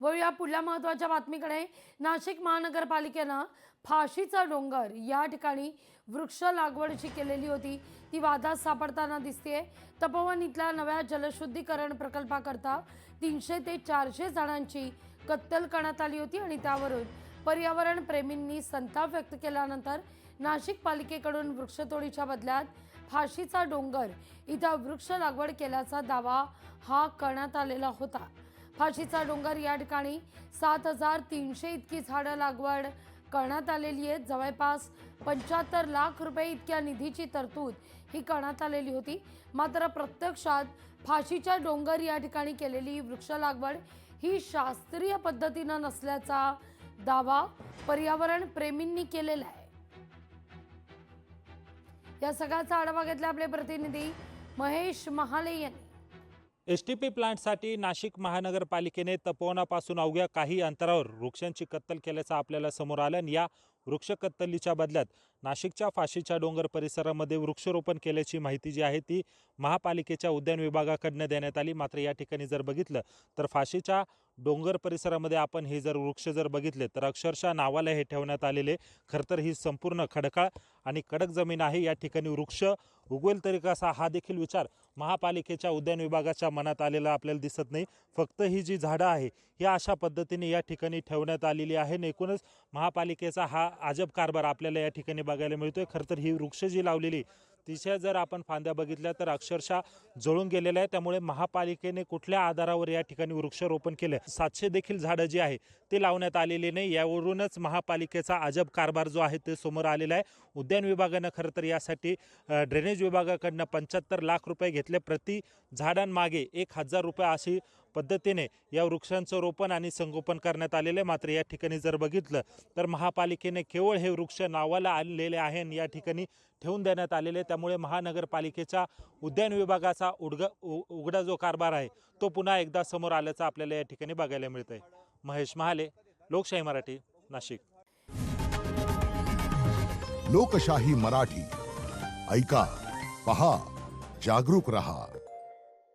वळूया पुढल्या महत्त्वाच्या बातमीकडे। नाशिक महानगरपालिकेनं फाशीचा डोंगर या ठिकाणी वृक्ष लागवडची केलेली होती ती वादात सापडताना दिसतेय। तपोवन इथल्या नव्या जलशुद्धीकरण प्रकल्पाकरता 300 ते 400 झाडांची कत्तल करण्यात आली होती आणि त्यावरून पर्यावरण प्रेमींनी संताप व्यक्त केल्यानंतर नाशिक पालिकेकडून वृक्षतोडीच्या बदल्यात फाशीचा डोंगर इथं वृक्ष लागवड केल्याचा दावा हा करण्यात आलेला होता। फाशीचा डोंगर या ठिकाणी 7300 इतकी झाडं लागवड करण्यात आलेली आहे। जवळपास 75 लाख रुपये इतक्या निधीची तरतूद ही करण्यात आलेली होती। मात्र प्रत्यक्षात फाशीच्या डोंगर या ठिकाणी केलेली वृक्ष लागवड ही शास्त्रीय पद्धतीनं नसल्याचा दावा पर्यावरण प्रेमींनी केलेला आहे। या सगळ्याचा आढावा घेतला आपले प्रतिनिधी महेश महाले यांनी। एसटीपी प्लांटसाठी नाशिक महानगरपालिकेने तपोवनापासून अवघ्या काही अंतरावर वृक्षांची कत्तल केल्याचं आपल्याला समोर आलं आणि या वृक्ष कत्तलीच्या बदल्यात नाशिकच्या फाशीच्या डोंगर परिसरामध्ये वृक्षारोपण केल्याची माहिती जी आहे ती महापालिकेच्या उद्यान विभागाकडून देण्यात आली। मात्र या ठिकाणी जर बघितलं तर फाशीच्या डोंगर परिसरामध्ये आपण हे जर वृक्ष जर बघितले तर अक्षरशः नावाला हे ठेवण्यात आलेले। खरं तर ही संपूर्ण खडकाळ आणि कडक जमीन आहे। या ठिकाणी वृक्ष उगवेल तरी कसा हा देखील विचार महापालिकेच्या उद्यान विभागाच्या मनात आलेला आपल्याला दिसत नाही। फक्त ही जी झाडं आहे ही अशा पद्धतीने या ठिकाणी ठेवण्यात आलेली आहे। एकूणच महापालिकेचा हा अजब कारभार आपल्याला या ठिकाणी बघायला मिळतोय। खरं तर ही वृक्ष जी लावलेली तिच्या जर आपण फांद्या बघितल्या तर अक्षरशः जळून गेलेल्या आहे। त्यामुळे महापालिकेने कुठल्या आधारावर या ठिकाणी वृक्षारोपण केले 700 देखील झाडं जी आहे ते लावण्यात आलेली नाही। यावरूनच महापालिकेचा अजब कारभार जो आहे ते समोर आलेला आहे। उद्यान विभागानं खरं तर यासाठी ड्रेनेज विभागाकडनं 75 लाख रुपये घेतले। प्रति झाडांमागे 1000 रुपये अशी पद्धतीने या वृक्षांचं रोपण आणि संगोपन करण्यात आलेले। मात्र या ठिकाणी जर बघितलं तर महापालिकेने केवळ हे वृक्ष नावाला आणलेले आहे आणि या ठिकाणी ठेवून देण्यात आलेले। त्यामुळे महानगरपालिकेच्या उद्यान विभागाचा उघडा जो कारभार आहे तो पुन्हा एकदा समोर आल्याचं आपल्याला या ठिकाणी बघायला मिळतंय। महेश महाले, लोकशाही मराठी, नाशिक। लोकशाही मराठी ऐका, पहा, जागरूक रहा।